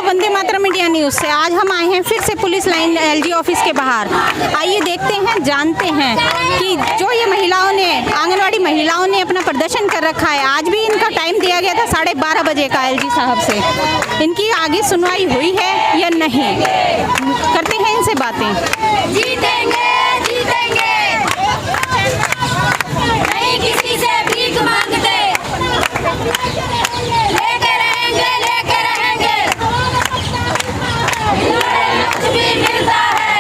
Vande Mataram India news से। आज हम आए हैं फिर से पुलिस लाइन एलजी ऑफिस के बाहर। आइए देखते हैं, जानते हैं कि जो ये महिलाओं ने, आंगनवाड़ी महिलाओं ने अपना प्रदर्शन कर रखा है। आज भी इनका टाइम दिया गया था 12:30 बजे का एलजी साहब से। इनकी आगे सुनवाई हुई है या नहीं, करते हैं इनसे बातें। जीतेंगे जीतेंगे, नहीं किसी से भीख मांगते, लेके रहेंगे लेके रहेंगे, कुछ भी मिलता है,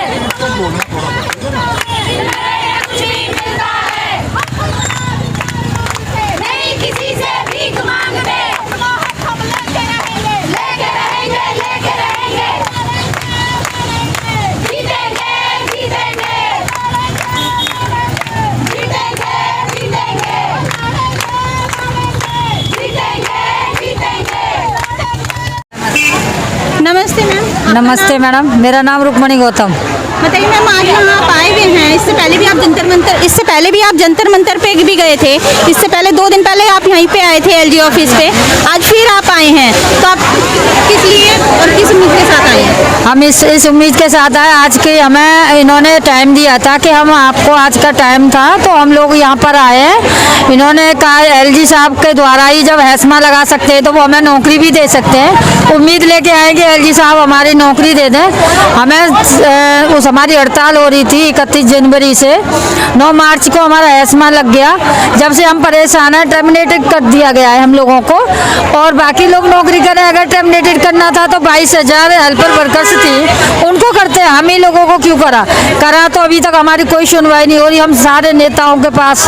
कुछ भी मिलता है, नहीं किसी से भीख मांगते, लेके रहेंगे लेके रहेंगे, जीतेंगे जीतेंगे, जीतेंगे जीतेंगे, जीतेंगे जीतेंगे। नमस्ते मैम। नमस्ते मैडम, मेरा नाम रुक्मणी गौतम। बताइए मैम, आज यहाँ आप आए हुए हैं। इससे पहले भी आप जंतर मंतर पे भी गए थे। इससे पहले 2 दिन पहले आप यहीं पे आए थे एलजी ऑफिस पे। आज फिर आप आए हैं, तो आप किस लिए और किस उम्मीद के साथ आए हैं? हम इस उम्मीद के साथ आए, आज के हमें इन्होंने टाइम दिया था कि हम आपको, आज का टाइम था तो हम लोग यहाँ पर आए हैं। इन्होंने कहा एलजी साहब के द्वारा ही जब हैसमा लगा सकते हैं तो वो हमें नौकरी भी दे सकते हैं। उम्मीद लेके आए कि एलजी साहब हमारी नौकरी दे दें हमें। हमारी हड़ताल हो रही थी 31 जनवरी से 9 मार्च को हमारा हैसमा लग गया। जब से हम परेशान हैं, टर्मिनेटेड कर दिया गया है हम लोगों को। और बाकी लोग नौकरी करें, अगर टर्मिनेटेड करना था तो 22,000 हेल्पर वर्कर्स थी, उनको करते हैं, हम ही लोगों को क्यों करा। तो अभी तक हमारी कोई सुनवाई नहीं हो रही। हम सारे नेताओं के पास,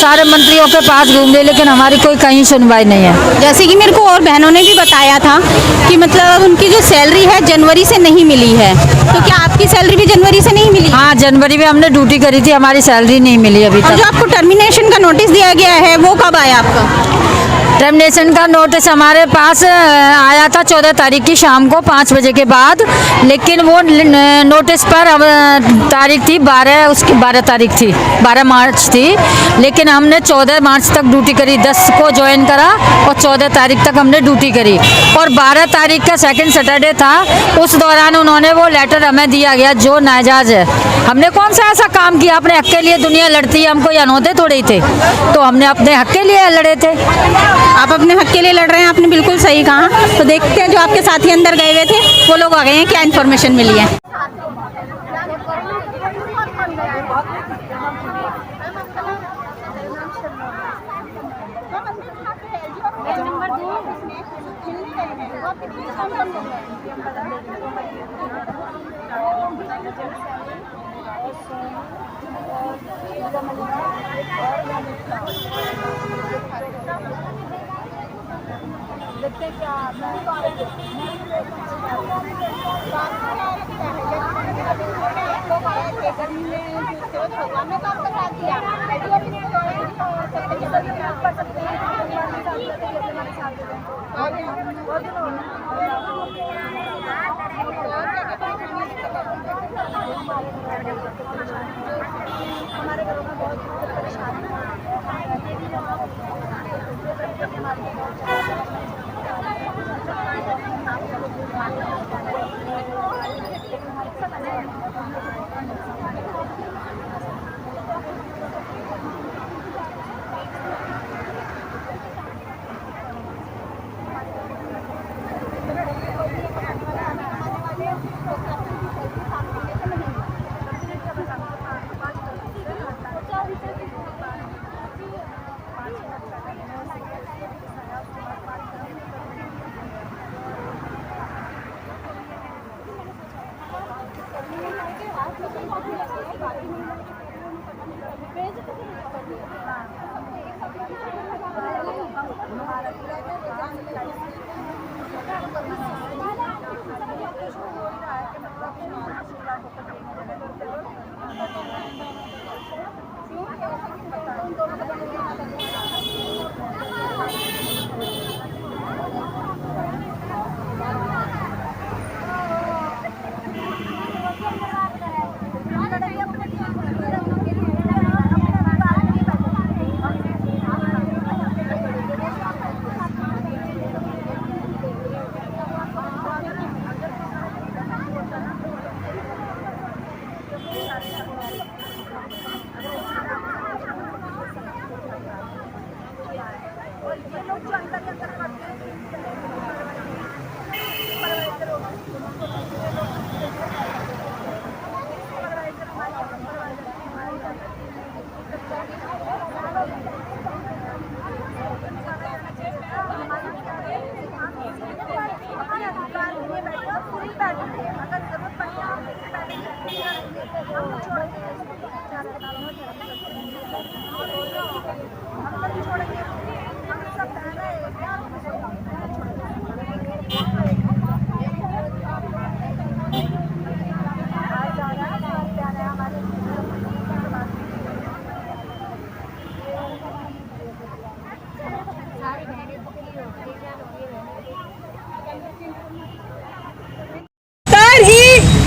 सारे मंत्रियों के पास घूम रहे, लेकिन हमारी कोई कहीं सुनवाई नहीं है। जैसे कि मेरे को और बहनों ने भी बताया था कि मतलब उनकी जो सैलरी है जनवरी से नहीं मिली है, तो क्या आपकी सैलरी भी जनवरी से नहीं मिली? हाँ, जनवरी में हमने ड्यूटी करी थी, हमारी सैलरी नहीं मिली अभी और तक। जो आपको टर्मिनेशन का नोटिस दिया गया है वो कब आया आपका? टर्मिनेशन का नोटिस हमारे पास आया था 14 तारीख की शाम को 5 बजे के बाद, लेकिन वो नोटिस पर अब तारीख थी 12 तारीख थी, 12 मार्च थी, लेकिन हमने 14 मार्च तक ड्यूटी करी। 10 को ज्वाइन करा और 14 तारीख तक हमने ड्यूटी करी। और 12 तारीख का सेकंड सैटरडे था, उस दौरान उन्होंने वो लेटर हमें दिया गया जो नाजायज़ है। हमने कौन सा ऐसा काम किया? अपने हक के लिए दुनिया लड़ती है, हम कोई अनहोते थोड़े ही थे, तो हमने अपने हक के लिए लड़े थे। आप अपने हक के लिए लड़ रहे हैं, आपने बिल्कुल सही कहा। तो देखते हैं जो आपके साथी अंदर गए हुए थे वो लोग आ गए हैं, क्या इन्फॉर्मेशन मिली है।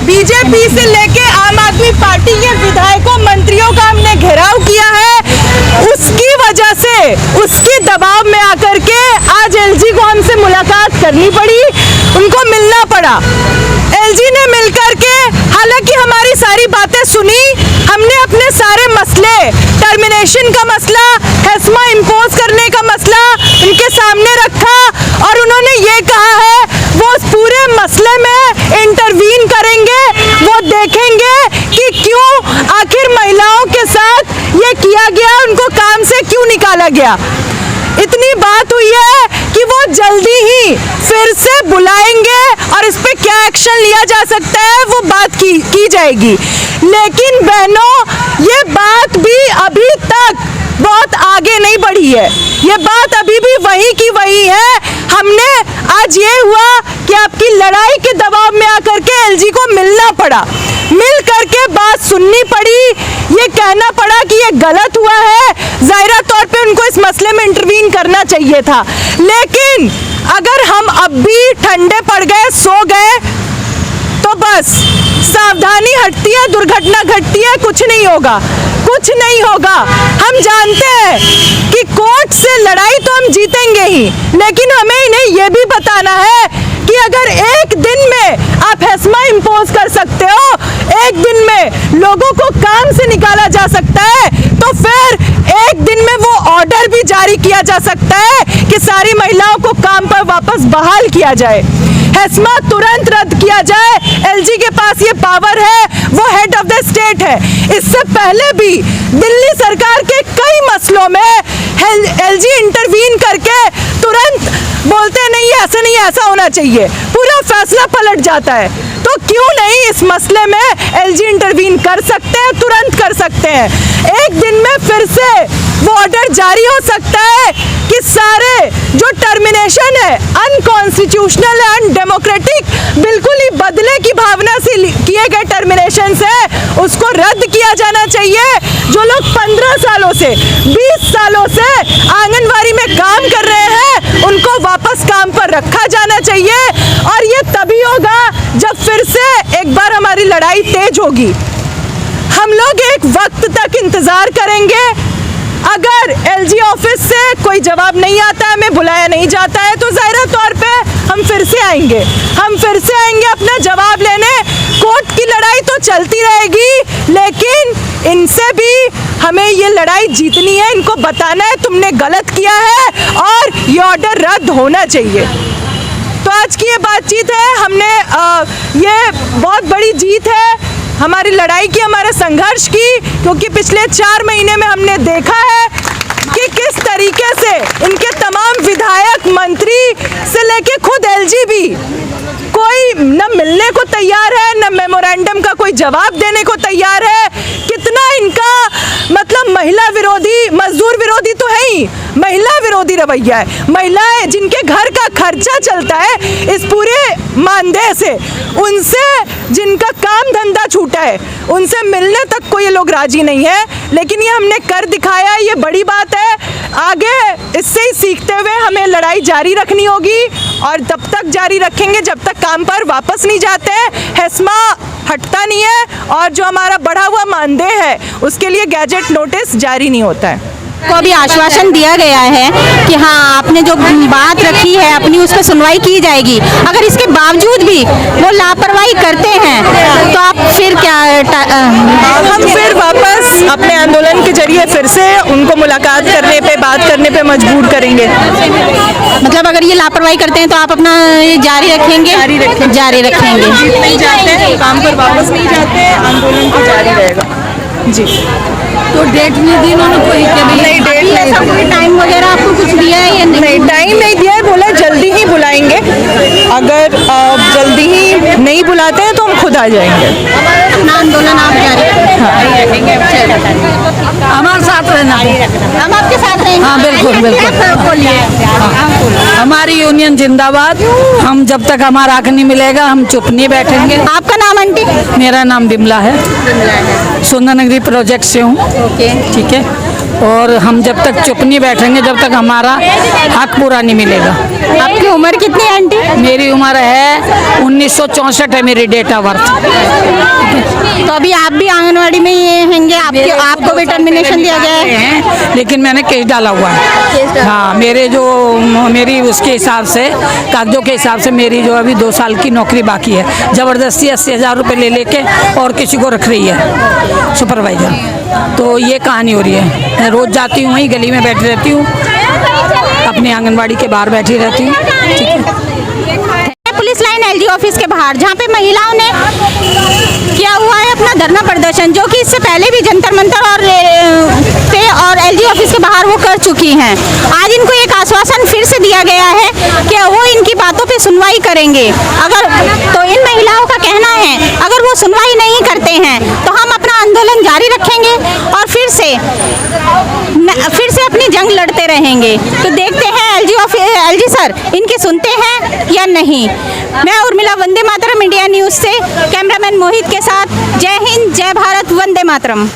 बीजेपी से लेके आम आदमी पार्टी के विधायकों मंत्रियों का हमने घेराव किया है। उसकी वजह से उसके दबाव में आकर के आज एलजी को हमसे मुलाकात करनी पड़ी, उनको मिलना पड़ा। एलजी ने मिलकर के हालांकि हमारी सारी बातें सुनी, हमने अपने सारे मसले, टर्मिनेशन का मसला, हेस्मा इम्पोज करने का मसला उनके सामने रखा और उन्होंने ये कहा है वो उस पूरे मसले में इंटरवीन करेंगे, वो देखेंगे कि क्यों आखिर महिलाओं के साथ ये किया गया, उनको काम से क्यों निकाला गया। इतनी बात हुई है कि वो जल्दी ही फिर से बुलाएंगे और इस पे क्या एक्शन लिया जा सकता है वो बात की जाएगी। लेकिन बहनों, ये बात भी अभी तक बहुत आगे नहीं बढ़ी है, ये बात अभी भी वही की वही है। हमने आज ये हुआ कि आपकी लड़ाई के दबाव में आकर के एलजी को मिलना पड़ा, मिल करके बात सुननी पड़ी, ये कहना पड़ा कि ये गलत हुआ है, जाहिरा तौर पे उनको इस मसले में इंटरवीन करना चाहिए था। लेकिन अगर हम अब भी ठंडे पड़ गए, सो गए, तो बस सावधानी हटती है, दुर्घटना घटती है, कुछ नहीं होगा, कुछ नहीं होगा। हम जानते हैं कि कोर्ट से लड़ाई तो हम जीतेंगे ही, लेकिन हमें इन्हें यह भी बताना है कि अगर एक दिन में आप हेस्मा इम्पोज कर सकते हो, एक दिन में लोगों को काम से निकाला जा सकता है, तो फिर एक दिन में वो ऑर्डर भी जारी किया जा सकता है कि सारी महिलाओं को काम पर वापस बहाल किया जाए, हेस्मा तुरंत रद्द किया जाए। एलजी के पास ये पावर है, वो हेड ऑफ द स्टेट है। इससे पहले भी दिल्ली सरकार के कई मसलों में एलजी इंटरवीन करके तुरंत बोलते नहीं ऐसा नहीं, ऐसा होना चाहिए, पूरा फैसला पलट जाता है। तो क्यों नहीं इस मसले में एलजी इंटरवीन कर सकते हैं, तुरंत कर सकते हैं। एक दिन में फिर से वो ऑर्डर जारी हो सकता है कि सारे जो टर्मिनेशन है अनकॉन्स्टिट्यूशनल है, अनडेमोक्रेटिक, बिल्कुल ही बदले की भावना से किए गए टर्मिनेशन है, उसको रद्द किया जाना चाहिए। जो लोग 15 सालों से 20 सालों से आंगनवाड़ी में काम कर रहे हैं, उनको वापस काम पर रखा जाना चाहिए। और ये तभी होगा जब फिर से एक बार हमारी लड़ाई तेज होगी। हम लोग एक वक्त तक इंतजार करेंगे, अगर एलजी ऑफिस से कोई जवाब नहीं आता है, हमें बुलाया नहीं जाता है, तो जाहिर तौर पे हम फिर से आएंगे, अपना जवाब लेने। कोर्ट की लड़ाई तो चलती रहेगी, लेकिन इनसे भी हमें ये लड़ाई जीतनी है, इनको बताना है तुमने गलत किया है और ये ऑर्डर रद्द होना चाहिए। तो आज की ये बातचीत है, हमने ये बहुत बड़ी जीत है हमारी लड़ाई की, हमारे संघर्ष की, क्योंकि पिछले 4 महीने में हमने देखा है कि किस तरीके से इनके तमाम विधायक, मंत्री से लेके खुद एलजी भी कोई न मिलने को तैयार है, न मेमोरेंडम का कोई जवाब देने को तैयार है। कितना इनका मतलब महिला विरोधी, मजदूर विरोधी तो है ही, महिला विरोधी रवैया है। महिलाएं जिनके घर का खर्चा चलता है इस पूरे मानदेय से, उनसे जिनका काम धंधा छूटा है, उनसे मिलने तक को ये लोग राजी नहीं है। लेकिन ये हमने कर दिखाया, ये बड़ी बात है। आगे इससे ही सीखते हुए हमें लड़ाई जारी रखनी होगी और तब तक जारी रखेंगे जब तक काम पर वापस नहीं जाते हैं। हेस्मा हटता नहीं है और जो हमारा बढ़ा हुआ मानदेय है उसके लिए गैजेट नोटिस जारी नहीं होता है। को अभी आश्वासन दिया गया है कि हाँ आपने जो बात रखी है अपनी उस पर सुनवाई की जाएगी। अगर इसके बावजूद भी वो लापरवाही करते हैं तो आप फिर क्या हम फिर वापस अपने आंदोलन के जरिए फिर से उनको मुलाकात करने पे, बात करने पे मजबूर करेंगे। मतलब अगर ये लापरवाही करते हैं तो आप अपना जारी रखेंगे? जारी रखेंगे। नहीं जाते हैं, काम पर वापस नहीं जाते, आंदोलन तो जारी रहेगा जी। तो डेट नहीं दी उन्होंने कोई? नहीं, डेट नहीं, कोई टाइम वगैरह आपको कुछ दिया है या नहीं? टाइम नहीं दिया है, बोला जल्दी ही बुलाएंगे। अगर और जल्दी ही नहीं बुलाते हैं तो हम खुद आ जाएंगे। अपना आंदोलन आप जारी रखेंगे। हमारे साथ रहना। हम आपके साथ रहेंगे। हाँ, बिल्कुल, बिल्कुल। बोलिए। हमारी यूनियन जिंदाबाद। हम जब तक हमारा हक नहीं मिलेगा हम चुप नहीं बैठेंगे। आपका नाम आंटी? मेरा नाम बिमला है, सुंदर नगरी प्रोजेक्ट से हूँ। ओके। ठीक है, और हम जब तक चुप नहीं बैठेंगे जब तक हमारा हक पूरा नहीं मिलेगा। आपकी उम्र कितनी है आंटी? मेरी उम्र है 1964 है मेरी डेट ऑफ बर्थ। तो अभी आप भी आंगनवाड़ी में ही हैंगे, आपको भी टर्मिनेशन दिया गया है? लेकिन मैंने केस डाला हुआ है। हाँ, मेरी उसके हिसाब से, कागजों के हिसाब से मेरी जो अभी 2 साल की नौकरी बाकी है। ज़बरदस्ती 80,000 रुपये ले लेके और किसी को रख रही है सुपरवाइजर। तो ये कहानी हो रही है। मैं रोज़ जाती हूँ, वहीं गली में बैठी रहती हूँ, अपने आंगनवाड़ी के बाहर बैठी रहती हूँ। ठीक है। पुलिस लाइन एलजी ऑफिस के बाहर, जहाँ पे महिलाओं ने किया हुआ है अपना धरना प्रदर्शन, जो कि इससे पहले भी जंतर मंतर और एलजी ऑफिस के बाहर वो कर चुकी हैं। आज इनको एक आश्वासन फिर से दिया गया है कि वो इनकी बातों पे सुनवाई करेंगे। अगर तो इन महिलाओं का कहना है अगर वो सुनवाई नहीं करते हैं तो हम अपना आंदोलन जारी रखेंगे और फिर से अपनी जंग लड़ते रहेंगे। तो देखते हैं एलजी सर इनकी सुनते हैं या नहीं। मैं उर्मिला, वंदे मातरम इंडिया न्यूज़ से कैमरामैन मोहित के साथ। जय हिंद, जय भारत, वंदे मातरम।